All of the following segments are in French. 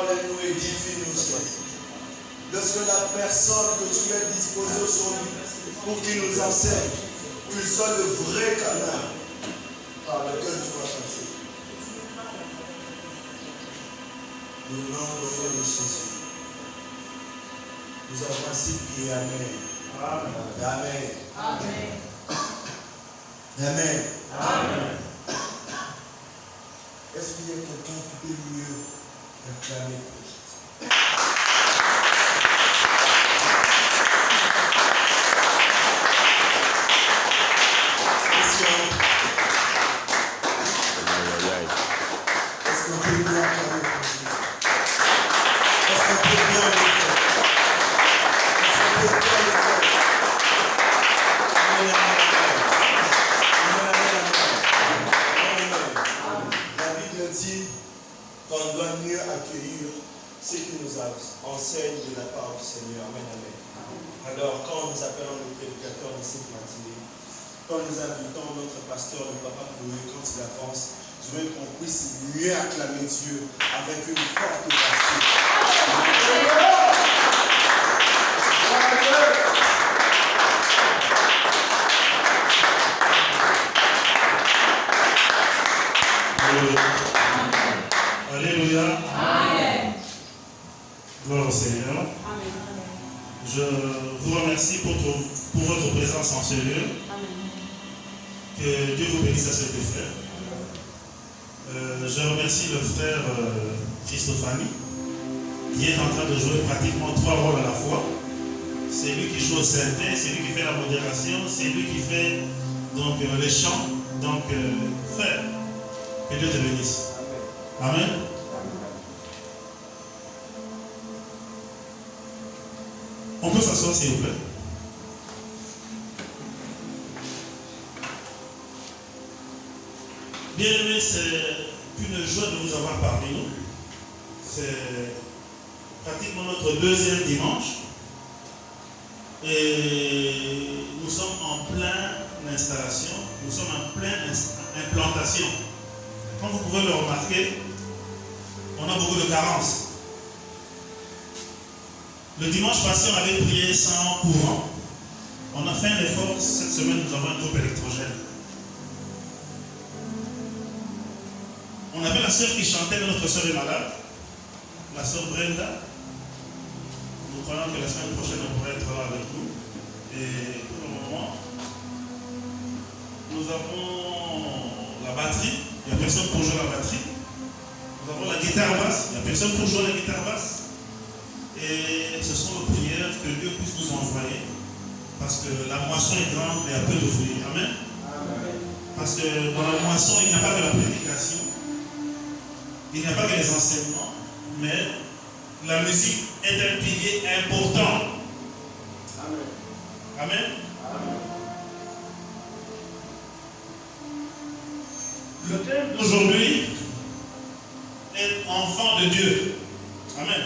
Parle-nous, édifie-nous, Jésus. De ce que la personne que tu as disposée aujourd'hui pour qu'il nous enseigne, qu'il soit le vrai canal par lequel tu vas passer. Nous nom de Jésus. Nous avons ainsi prié. Amen. Amen. Amen. Amen. Amen. Est-ce qu'il y a quelqu'un qui peut mieux acclamer pour Jésus? Est-ce qu'on peut mieux acclamer pour Jésus? Est-ce qu'on peut bien le faire? Est-ce qu'on peut bien le faire? Amen, amen. La Bible dit qu'on doit mieux accueillir ceux qui nous enseignent de la part du Seigneur. Amen, amen. Alors, quand nous appelons le prédicateur de cette matinée, quand nous invitons notre pasteur, le papa Chloé, quand il avance, je veux qu'on puisse mieux acclamer Dieu avec une forte passion. Alléluia. Amen. Gloire au Seigneur. Amen. Je vous remercie pour votre présence en ce lieu. Amen. Que Dieu vous bénisse à cet effet. Je remercie le frère Christophanie qui est en train de jouer pratiquement 3 rôles à la fois. C'est lui qui joue au synthé, c'est lui qui fait la modération, c'est lui qui fait donc les chants. Donc frère, que Dieu te bénisse. Amen. On peut s'asseoir s'il vous plaît. Bien-aimés, c'est une joie de vous avoir parmi nous. C'est pratiquement notre 2e dimanche. Et nous sommes en pleine installation, nous sommes en pleine implantation. Comme vous pouvez le remarquer, on a beaucoup de carences. Le dimanche passé, on avait prié sans courant. On a fait un effort. Cette semaine, nous avons un groupe électrogène. On avait la sœur qui chantait, mais notre sœur est malade. La sœur Brenda. Nous croyons que la semaine prochaine, elle pourrait être là avec nous. Et pour le moment, nous avons la batterie. Il n'y a personne pour jouer la batterie. Nous avons la guitare basse. Il n'y a personne pour jouer la guitare basse. Et ce sont nos prières que Dieu puisse nous envoyer. Parce que la moisson est grande, mais il y a peu de fruits. Amen. Amen. Parce que dans la moisson, il n'y a pas que la prédication. Il n'y a pas que les enseignements. Mais la musique est un pilier important. Amen. Amen. Amen. Le thème d'aujourd'hui est enfant de Dieu. Amen.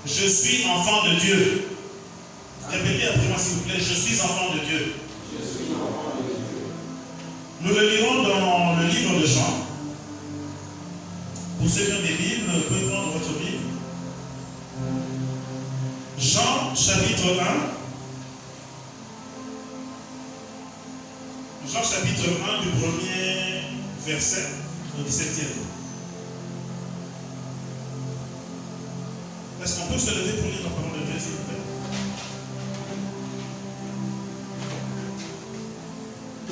Je suis enfant de Dieu. Répétez après moi s'il vous plaît. Je suis enfant de Dieu. Je suis enfant de Dieu. Nous le lirons dans le livre de Jean. Pour ceux qui ont des Bibles, vous pouvez prendre votre Bible. Jean chapitre 1. Jean chapitre 1 du premier verset au 17e. Est-ce qu'on peut se lever pour lire la parole de Dieu, s'il vous plaît?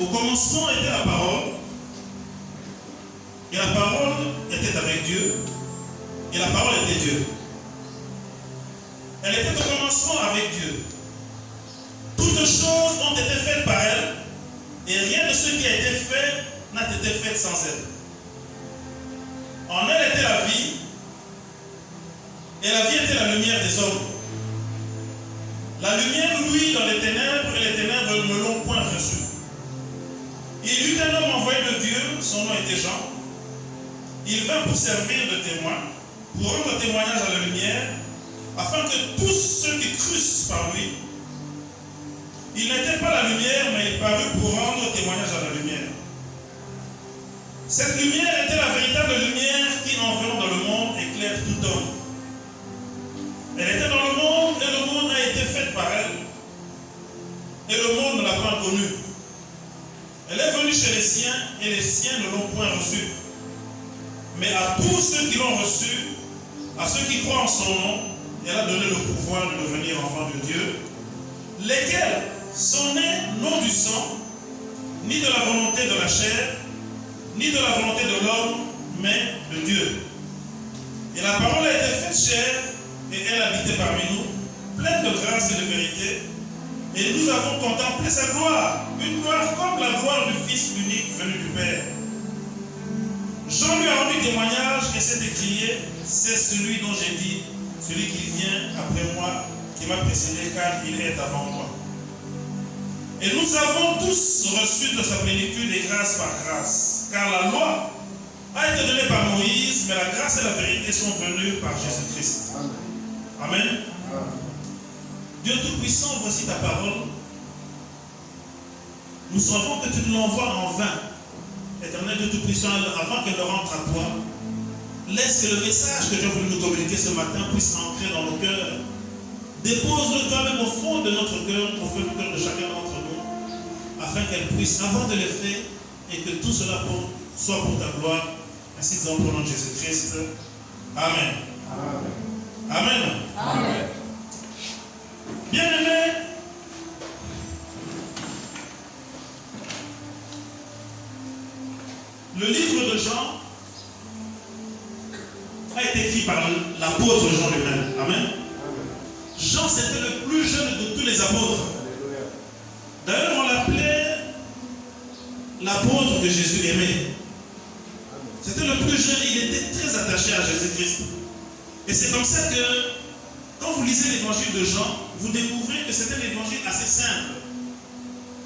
Au commencement était la parole, et la parole était avec Dieu, et la parole était Dieu. Elle était au commencement avec Dieu. Toutes choses ont été faites par elle, et rien de ce qui a été fait n'a été fait sans elle. En elle était la vie, et la vie était la lumière des hommes. La lumière luit dans les ténèbres, et les ténèbres ne l'ont point reçue. Il y eut un homme envoyé de Dieu, son nom était Jean. Il vint pour servir de témoin, pour rendre témoignage à la lumière, afin que tous ceux qui crussent par lui, il n'était pas la lumière, mais il parut pour rendre témoignage à la lumière. Cette lumière était la véritable lumière qui, en venant dans le monde, éclaire tout tout homme. Elle était dans le monde et le monde a été fait par elle. Et le monde ne l'a pas connue. Elle est venue chez les siens et les siens ne l'ont point reçue. Mais à tous ceux qui l'ont reçue, à ceux qui croient en son nom, elle a donné le pouvoir de devenir enfants de Dieu, lesquels sont nés non du sang, ni de la volonté de la chair, ni de la volonté de l'homme, mais de Dieu. Et la parole a été faite chair, et elle habitait parmi nous, pleine de grâce et de vérité, et nous avons contemplé sa gloire, une gloire comme la gloire du Fils unique venu du Père. Jean lui a rendu témoignage et s'est écrié, c'est celui dont j'ai dit, celui qui vient après moi, qui m'a précédé, car il est avant moi. Et nous avons tous reçu de sa plénitude et grâce par grâce, car la loi a été donnée par Moïse, mais la grâce et la vérité sont venues par Jésus-Christ. Amen. Dieu Tout-Puissant, voici ta parole. Nous savons que tu ne l'envoies en vain. Éternel Dieu Tout-Puissant, avant qu'elle ne rentre à toi, laisse que le message que tu as voulu nous communiquer ce matin puisse entrer dans nos cœurs. Dépose-le toi-même au fond de notre cœur, au fond du cœur de chacun d'entre nous, afin qu'elle puisse avoir de l'effet et que tout cela soit pour ta gloire. Ainsi nous en nom de Jésus-Christ. Amen. Amen. Amen. Amen. Bien-aimés, le livre de Jean a été écrit par l'apôtre Jean lui-même. Amen. Jean, c'était le plus jeune de tous les apôtres. D'ailleurs, on l'appelait l'apôtre que Jésus aimait. C'était le plus jeune, il était très attaché à Jésus-Christ. Et c'est comme ça que, quand vous lisez l'évangile de Jean, vous découvrez que c'est un évangile assez simple.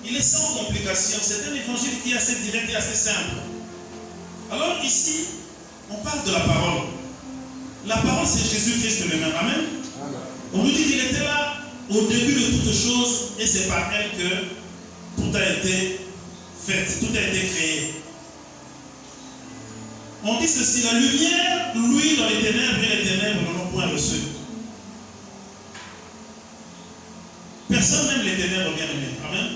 Il est sans complication. C'est un évangile qui est assez direct et assez simple. Alors ici, on parle de la parole. La parole, c'est Jésus-Christ lui-même. Amen. On nous dit qu'il était là au début de toutes choses et c'est par elle que tout a été fait, tout a été créé. On dit ceci, la lumière, lui, dans les ténèbres et les ténèbres ne l'ont point reçu. Personne n'aime les ténèbres, bien aimés. Amen.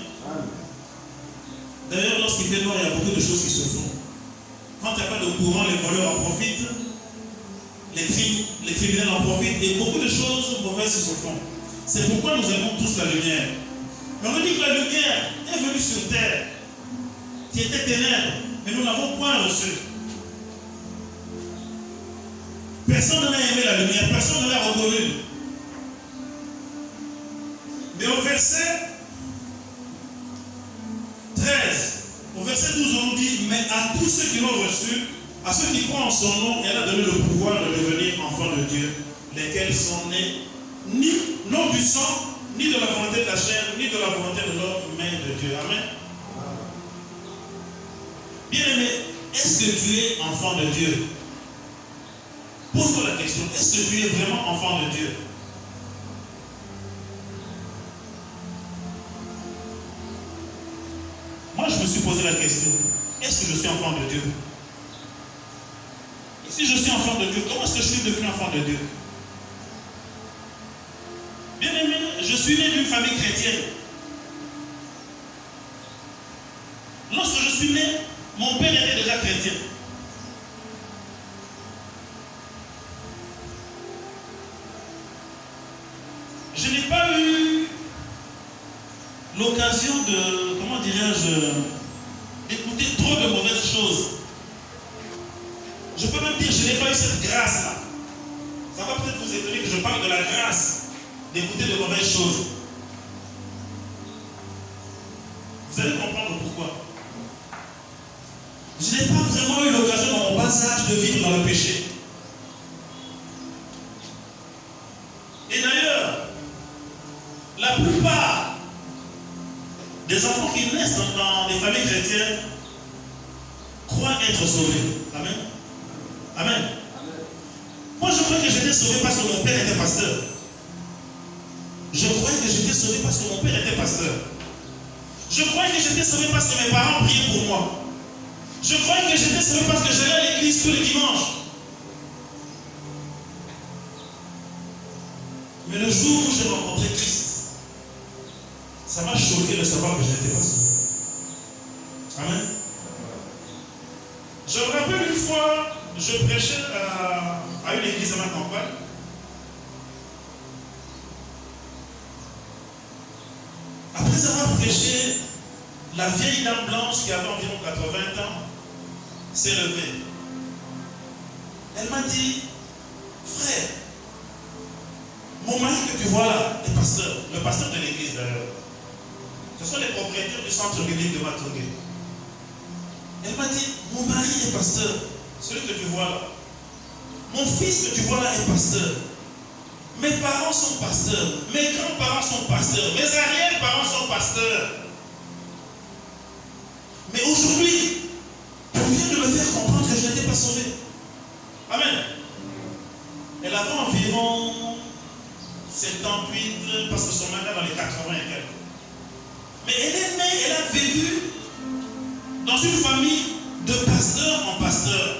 D'ailleurs, lorsqu'il fait noir, il y a beaucoup de choses qui se font. Quand il n'y a pas de courant, les voleurs en profitent, les criminels en profitent, et beaucoup de choses mauvaises se font. C'est pourquoi nous aimons tous la lumière. Mais on nous dit que la lumière est venue sur terre, qui était ténèbres, mais nous n'avons point reçu. Personne n'a aimé la lumière, personne ne l'a reconnue. Mais au verset 13, au verset 12, on nous dit, mais à tous ceux qui l'ont reçu, à ceux qui croient en son nom, elle a donné le pouvoir de devenir enfants de Dieu, lesquels sont nés non du sang, ni de la volonté de la chair, ni de la volonté de l'homme, mais de Dieu. Amen. Bien-aimé, est-ce que tu es enfant de Dieu? Pose-toi la question, est-ce que tu es vraiment enfant de Dieu? Moi, je me suis posé la question, est-ce que je suis enfant de Dieu? Et si je suis enfant de Dieu, comment est-ce que je suis devenu enfant de Dieu? Bien aimé, je suis né d'une famille chrétienne. Lorsque je suis né, mon père était déjà chrétien. Je n'ai pas eu l'occasion de, comment dirais-je, d'écouter trop de mauvaises choses. Je peux même dire que je n'ai pas eu cette grâce-là. Ça va peut-être vous étonner que je parle de la grâce d'écouter de mauvaises choses. Vous allez comprendre pourquoi. Je n'ai pas vraiment eu l'occasion dans mon bas âge de vivre dans le péché. Et d'ailleurs, la plupart des enfants qui naissent dans des familles chrétiennes croient être sauvés. Amen. Amen. Moi, je croyais que j'étais sauvé parce que mon père était pasteur. Je croyais que j'étais sauvé parce que mon père était pasteur. Je croyais que j'étais sauvé parce que mes parents priaient pour moi. Je croyais que j'étais sauvé parce que j'allais à l'église tous les dimanches. Mais le jour où j'ai rencontré Christ, ça m'a choqué de savoir que je n'étais pas sauvé. Amen. Je me rappelle une fois, je prêchais à une église à ma campagne. Après avoir prêché, la vieille dame blanche qui avait environ 80 ans s'est levée. Elle m'a dit, frère, mon mari que tu vois là est pasteur, le pasteur de l'église d'ailleurs. Ce sont les propriétaires du centre biblique de Matongé. Elle m'a dit, mon mari est pasteur, celui que tu vois là. Mon fils que tu vois là est pasteur. Mes parents sont pasteurs, mes grands-parents sont pasteurs, mes arrière-parents sont pasteurs. Mais aujourd'hui, tu viens de me faire comprendre que je n'étais pas sauvé. Amen. Elle avait environ 78, parce que son mari est dans les 80 et quelques. Mais elle est née, elle a vécu dans une famille de pasteur en pasteur.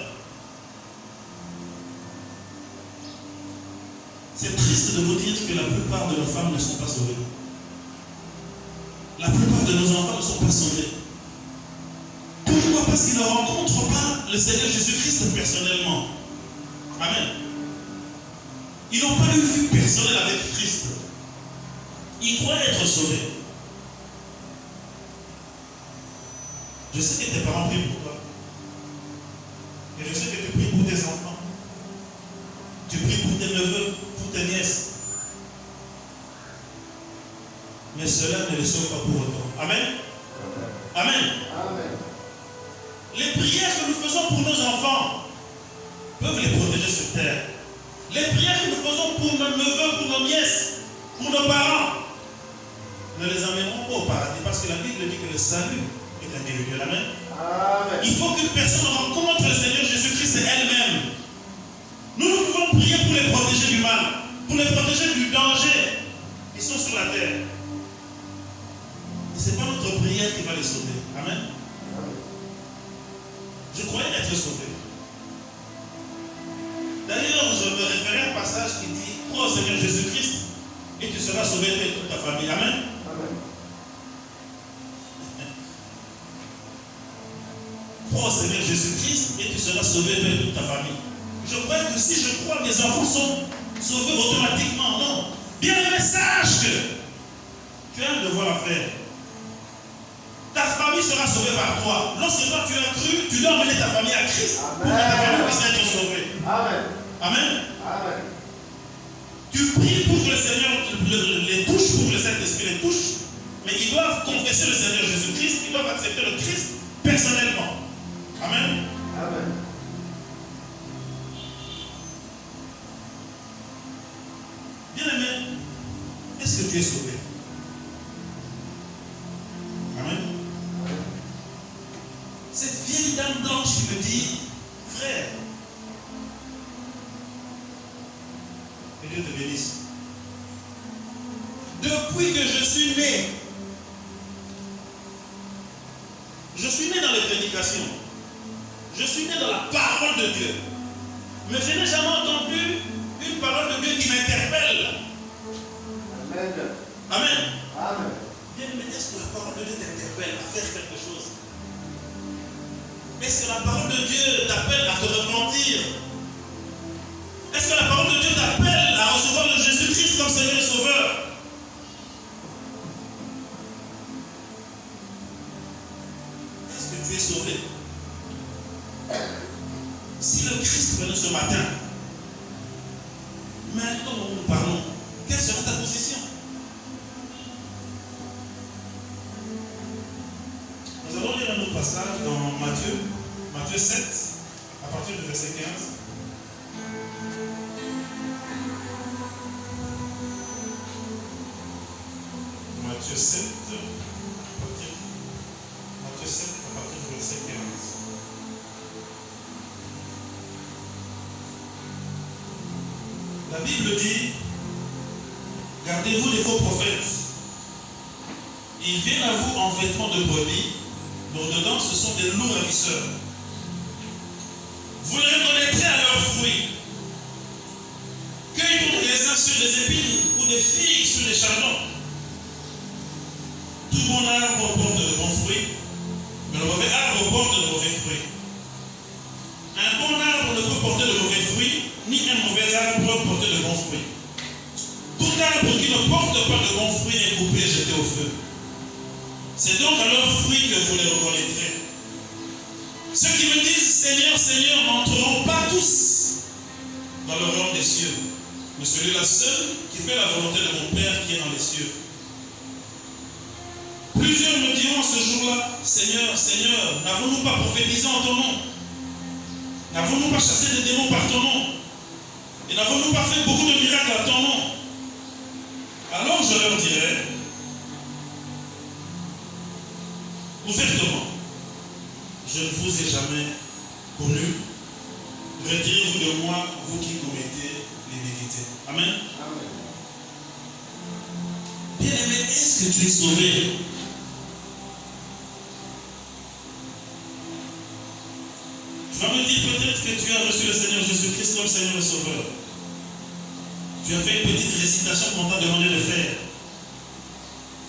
C'est triste de vous dire que la plupart de nos femmes ne sont pas sauvées. La plupart de nos enfants ne sont pas sauvés. Pourquoi? Parce qu'ils ne rencontrent pas le Seigneur Jésus-Christ personnellement. Amen. Ils n'ont pas une vie personnelle avec Christ. Ils croient être sauvés. Je sais que tes parents prient pour toi. Et je sais que tu pries pour tes enfants. Tu pries pour tes neveux, pour tes nièces. Mais cela ne les sauve pas pour autant. Amen. Amen. Amen. Les prières que nous faisons pour nos enfants peuvent les protéger sur terre. Les prières que nous faisons pour nos neveux, pour nos nièces, pour nos parents, ne les amèneront pas au paradis. Parce que la Bible dit que le salut est individuel. Amen. Amen. Il faut qu'une personne rencontre le Seigneur Jésus-Christ elle-même. Nous pouvons prier pour les protéger du mal, pour les protéger du danger. Ils sont sur la terre. Ce n'est pas notre prière qui va les sauver. Amen. Je croyais être sauvé. D'ailleurs, je me référais à un passage qui dit, crois au Seigneur Jésus-Christ et tu seras sauvé de toute ta famille. Amen. Amen. Crois au Seigneur Jésus-Christ et tu seras sauvé de toute ta famille. Je crois que si je crois, mes enfants sont sauvés automatiquement. Non. Bien aimé, sache que tu as un devoir à faire. Ta famille sera sauvée par toi. Lorsque toi tu as cru, tu dois emmener ta famille à Christ. Amen. Pour que ta famille puisse être sauvée. Amen. Amen. Amen. Tu pries pour que le Seigneur les touche, pour que le Saint-Esprit les touche. Mais ils doivent confesser le Seigneur Jésus-Christ. Ils doivent accepter le Christ personnellement. Amen. Amen. Bien-aimé, est-ce que tu es sauvé? Amen. Cette vieille dame blanche qui me dit, frère, que Dieu te bénisse. Depuis que je suis né dans les prédications. Je suis né dans la parole de Dieu. Mais je n'ai jamais entendu une parole de Dieu qui m'interpelle. Amen. Amen. Amen. Bien, mais est-ce que la parole de Dieu t'interpelle à faire quelque chose? Est-ce que la parole de Dieu t'appelle à te repentir? Est-ce que la parole de Dieu t'appelle à recevoir le Jésus-Christ comme Seigneur et Sauveur? Est-ce que tu es sauvé? Si le Christ venait ce matin, maintenant nous parlons, quelle sera ta position? Nous allons lire un autre passage dans Matthieu 7, à partir du verset 15. Matthieu 7, à partir du verset 15. La Bible dit, gardez-vous des faux prophètes. Ils viennent à vous en vêtements de brebis, dont dedans ce sont des loups ravisseurs. Vous les reconnaîtrez à leurs fruits. Cueillez donc les uns sur les épines ou porter de mauvais fruits, ni un mauvais arbre porter de bons fruits. Tout arbre qui ne porte pas de bons fruits est coupé et jeté au feu. C'est donc à leurs fruits que vous les reconnaîtrez. Ceux qui me disent Seigneur, Seigneur n'entreront pas tous dans le royaume des cieux, mais celui-là seul qui fait la volonté de mon Père qui est dans les cieux. Plusieurs me diront ce jour-là, Seigneur, Seigneur, n'avons-nous pas prophétisé en ton nom? N'avons-nous pas chassé des démons par ton nom? Et n'avons-nous pas fait beaucoup de miracles à ton nom? Alors je leur dirai, ouvertement, je ne vous ai jamais connu. Retirez-vous de moi, vous qui commettez l'iniquité. Amen. Bien-aimé, est-ce que tu es sauvé? Tu vas me dire peut-être que tu as reçu le Seigneur Jésus-Christ comme Seigneur et Sauveur. Tu as fait une petite récitation qu'on t'a demandé de faire.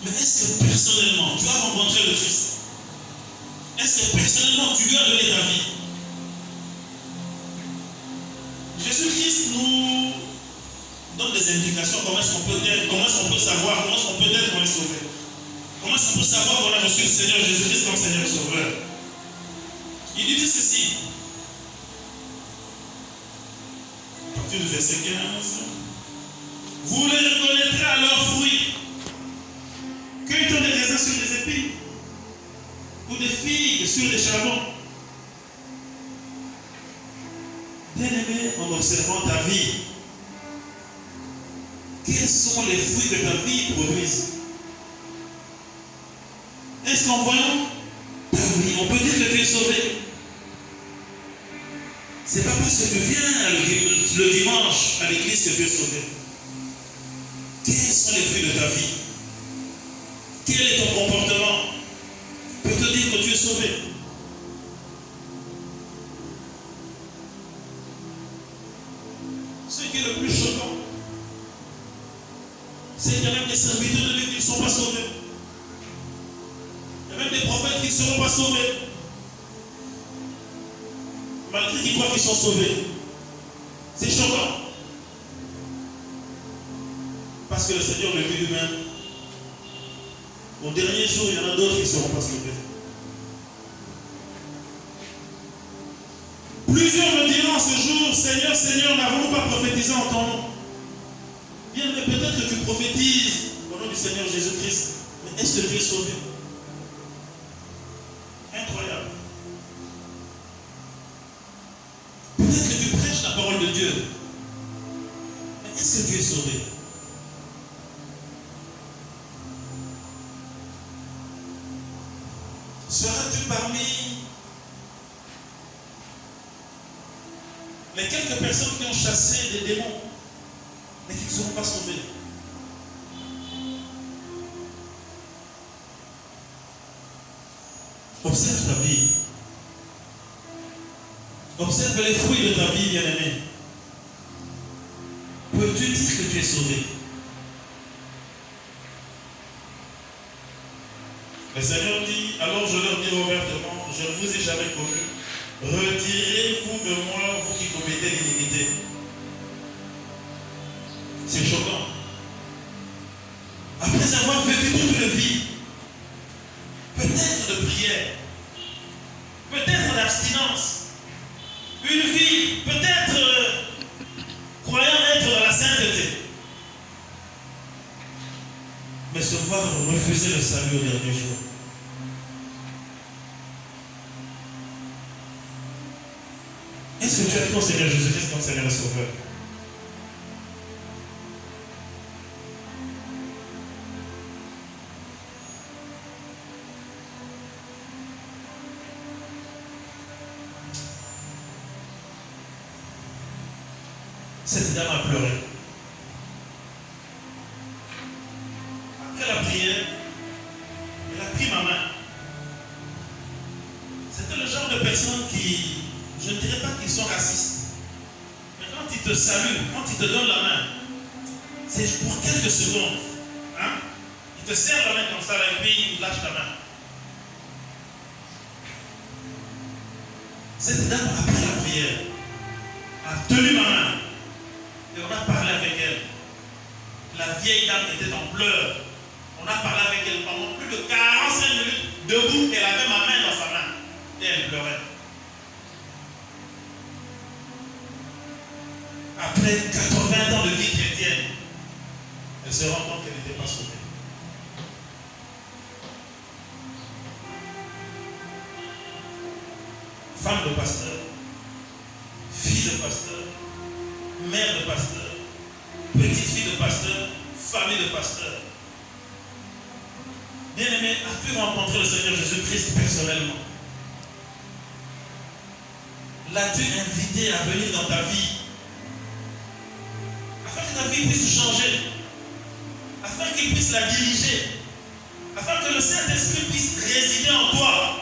Mais est-ce que personnellement, tu as rencontré le Christ? Est-ce que personnellement, tu lui as donné ta vie? Jésus-Christ nous donne des indications comment est-ce qu'on peut être, comment est-ce qu'on peut savoir, comment est-ce qu'on peut être qu'on est sauvé. Comment est-ce qu'on peut savoir qu'on a reçu le Seigneur Jésus-Christ comme Seigneur et Sauveur? Il dit ceci, à partir du verset 15, vous les reconnaîtrez à leurs fruits. Cueille-t-on des raisins sur des épines ou des figues sur des charbons? Bien-aimé, en observant ta vie, quels sont les fruits que ta vie produise? Est-ce qu'en voyant ta vie, on peut dire que tu es sauvé? C'est pas parce que tu viens le dimanche à l'église que tu es sauvé. Quels sont les fruits de ta vie? Quel est ton comportement? Peut te dire que tu es sauvé. Ce qui est le plus choquant, c'est qu'il y a même des serviteurs de Dieu qui ne sont pas sauvés. Il y a même des prophètes qui ne seront pas sauvés. Malgré qu'ils croient qu'ils sont sauvés. C'est choquant. Parce que le Seigneur le dit lui-même, au dernier jour, il y en a d'autres qui ne seront pas sauvés. Plusieurs me diront ce jour, Seigneur, Seigneur, n'avons-nous pas prophétisé en ton nom? Bien, mais peut-être que tu prophétises au nom du Seigneur Jésus-Christ. Mais est-ce que tu es sauvé? Incroyable. Peut-être que tu prêches la parole de Dieu. Mais est-ce que tu es sauvé? Seras-tu parmi les quelques personnes qui ont chassé des démons, mais qui ne seront pas sauvés? Observe ta vie. Observe les fruits de ta vie, bien-aimé. Peux-tu dire que tu es sauvé? Le Seigneur dit, alors je leur dis ouvertement, je ne vous ai jamais connu. Retirez-vous de moi, vous qui commettez l'iniquité. C'est choquant. Après avoir vécu toute une vie, peut-être de prière, peut-être d'abstinence, une vie peut-être croyant être dans la sainteté, mais se voir refuser le salut au dernier jour. Est-ce que tu as cru au Seigneur Jésus-Christ comme Seigneur et Sauveur? Cette dame a pleuré. Après la prière, elle a pris ma main. C'était le genre de personnes qui, je ne dirais pas qu'ils sont racistes, mais quand ils te saluent, quand ils te donnent la main, c'est pour quelques secondes. Hein? Ils te serrent la main comme ça et puis ils lâchent ta main. Cette dame, après la prière, a tenu ma main et on a parlé avec elle. La vieille dame était en pleurs. On a parlé avec elle pendant plus de 45 minutes debout. Elle avait ma main dans sa main et elle pleurait. Après 80 ans de vie chrétienne, elle se rend compte qu'elle n'était pas sauvée. Femme de pasteur, fille de pasteur, mère de pasteur, petite fille de pasteur, famille de pasteur. Bien-aimé, as-tu rencontré le Seigneur Jésus-Christ personnellement? L'as-tu invité à venir dans ta vie? Afin que ta vie puisse changer, afin qu'il puisse la diriger, afin que le Saint-Esprit puisse résider en toi.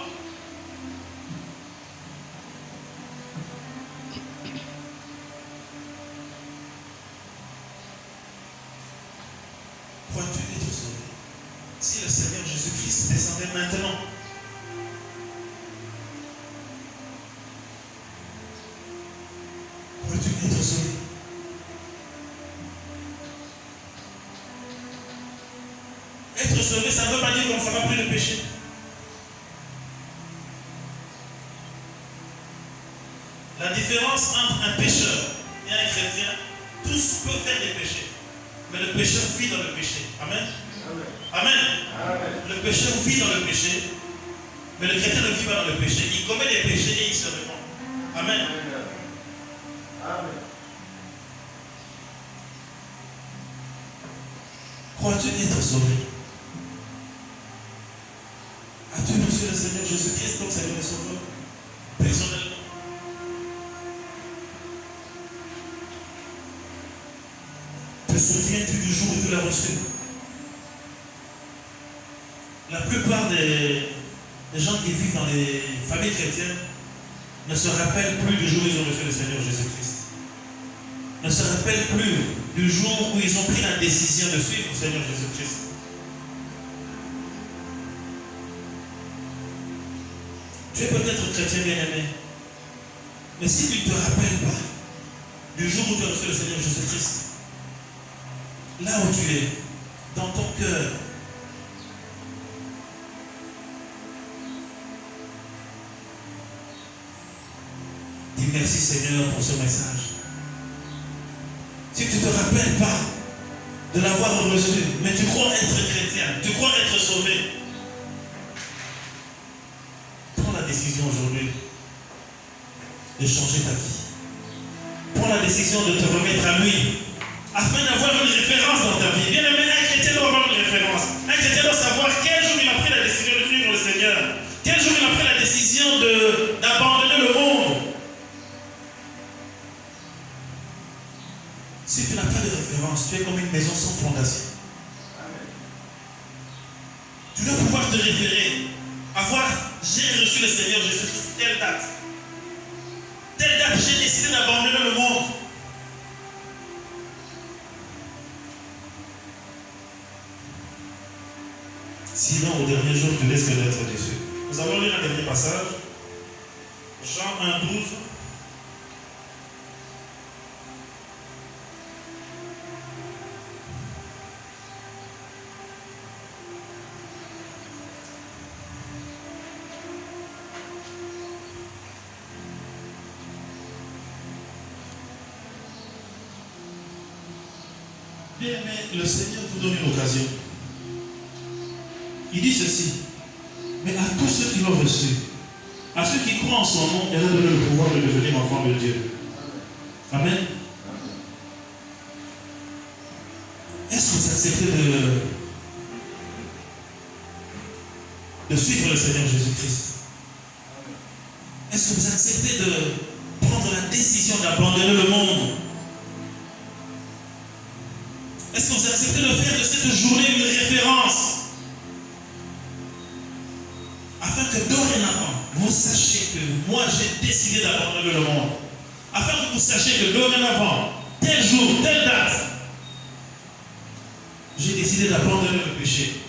Crois-tu être sauvé? Si le Seigneur Jésus-Christ descendait maintenant, crois-tu être sauvé? Être sauvé, ça ne veut pas dire qu'on ne fera plus de péché. La différence entre un pécheur et un chrétien, tous peuvent faire des péchés. Mais le pécheur vit dans le péché. Amen. Amen. Amen. Le pécheur vit dans le péché, mais le chrétien ne vit pas dans le péché. Il commet des péchés et il se répand. Amen. Amen. Crois-tu être sauvé? As-tu reçu le Seigneur Jésus-Christ comme Seigneur et Sauveur? Personnellement. Te souviens-tu du jour où tu l'as reçu? La plupart des gens qui vivent dans les familles chrétiennes ne se rappellent plus du jour où ils ont reçu le Seigneur Jésus-Christ. Ne se rappellent plus du jour où ils ont pris la décision de suivre le Seigneur Jésus-Christ. Tu es peut-être chrétien bien-aimé, mais si tu ne te rappelles pas du jour où tu as reçu le Seigneur Jésus-Christ, là où tu es, dans ton cœur, dis merci Seigneur pour ce message. Si tu ne te rappelles pas de l'avoir reçu, mais tu crois être chrétien, tu crois être sauvé, prends la décision aujourd'hui de changer ta vie. Prends la décision de te remettre à lui, afin d'avoir une référence dans ta vie. Bien aimé, un chrétien doit avoir une référence. Un chrétien doit savoir quel jour il a pris la décision de suivre le Seigneur. Quel jour il a pris la décision d'abandonner le monde. Si tu n'as pas de référence, tu es comme une maison sans fondation. Tu dois pouvoir te référer. J'ai reçu le Seigneur Jésus-Christ, telle date. Telle date, j'ai décidé d'abandonner le monde. Sinon, au dernier jour, tu risques d'être déçu. Nous allons lire un dernier passage. Jean 1, 12. Bien aimé, le Seigneur vous donne une occasion. Il dit ceci: mais à tous ceux qui l'ont reçu, à ceux qui croient en son nom, il a donné le pouvoir de devenir enfants de Dieu. Amen. Est-ce que vous acceptez de suivre le Seigneur Jésus-Christ? Est-ce que vous acceptez de prendre la décision d'abandonner le monde? Est-ce que vous acceptez de faire de cette journée une référence? Afin que dorénavant, vous sachiez que moi j'ai décidé d'abandonner le monde. Afin que vous sachiez que dorénavant, tel jour, telle date, j'ai décidé d'abandonner le péché.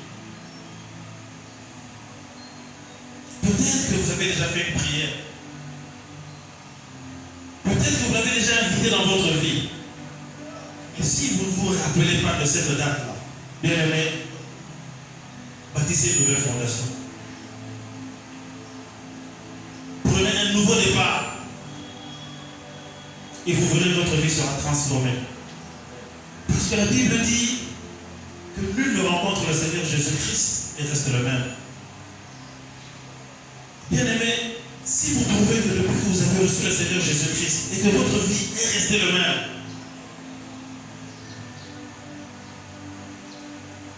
Peut-être que vous avez déjà fait une prière. Peut-être que vous avez déjà invité dans votre vie. Et si vous ne vous rappelez pas de cette date-là, bien aimé, bâtissez une nouvelle fondation. Prenez un nouveau départ. Et vous verrez que votre vie sera transformée. Parce que la Bible dit que nul ne rencontre le Seigneur Jésus-Christ et reste le même. Bien aimé, si vous trouvez que depuis que vous avez reçu le Seigneur Jésus-Christ et que votre vie est restée le même,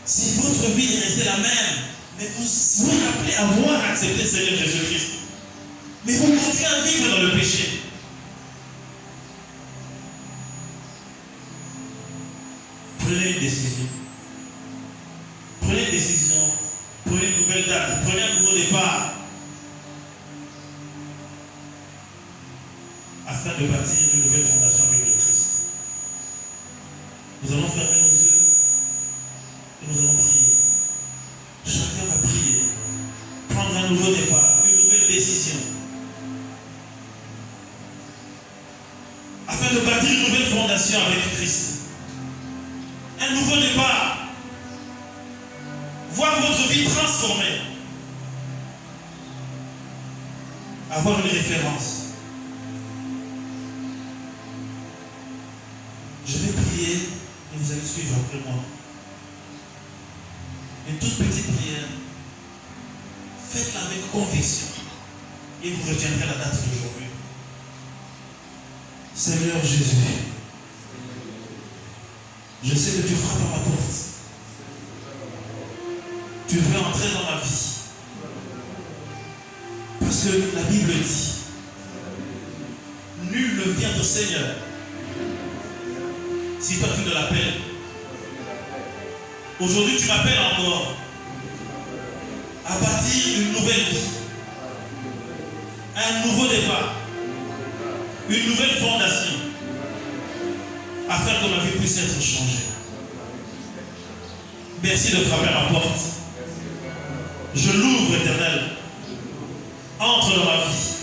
si votre vie est restée la même, mais vous vous rappelez avoir accepté le Seigneur Jésus-Christ, mais vous continuez à vivre dans le péché, prenez une décision. Prenez une décision. Prenez une nouvelle date. Prenez un nouveau départ. Afin de bâtir une nouvelle fondation avec le Christ. Nous allons fermer nos yeux et nous allons prier. Chacun va prier. Prendre un nouveau départ, une nouvelle décision. Afin de bâtir une nouvelle fondation avec Christ. Un nouveau départ. Voir votre vie transformée. Avoir une référence. Je vais prier et vous allez suivre après moi. Une toute petite prière. Faites-la avec conviction. Et vous retiendrez la date d'aujourd'hui. Seigneur Jésus, je sais que tu frappes à ma porte. Tu veux entrer dans ma vie. Parce que la Bible dit, nul ne vient au Seigneur si toi tu ne l'appelles. Aujourd'hui tu m'appelles encore à bâtir une nouvelle vie, un nouveau départ, une nouvelle fondation, afin que ma vie puisse être changée. Merci de frapper à ma porte. Je l'ouvre, Éternel. Entre dans ma vie.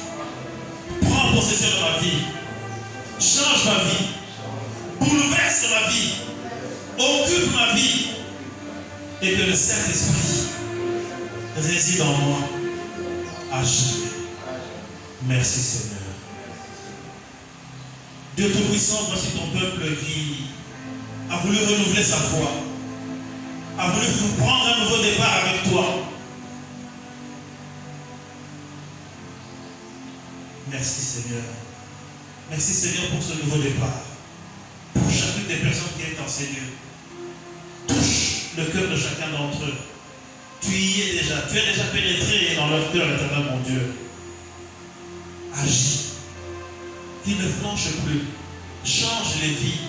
Prends possession de ma vie. Change ma vie. Bouleverse ma vie. Occupe ma vie. Et que le Saint-Esprit réside en moi à jamais. Merci Seigneur. Dieu Tout-Puissant, voici ton peuple qui a voulu renouveler sa foi, a voulu prendre un nouveau départ avec toi. Merci Seigneur. Merci Seigneur pour ce nouveau départ. Pour chacune des personnes qui est en Seigneur. Touche le cœur de chacun d'entre eux. Tu y es déjà. Tu es déjà pénétré dans leur cœur, Éternel mon Dieu. Agis. Qu'ils ne flanchent plus. Change les vies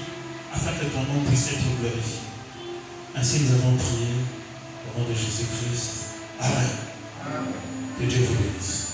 afin que ton nom puisse être glorifié. Ainsi nous avons prié au nom de Jésus-Christ. Amen. Que Dieu vous bénisse.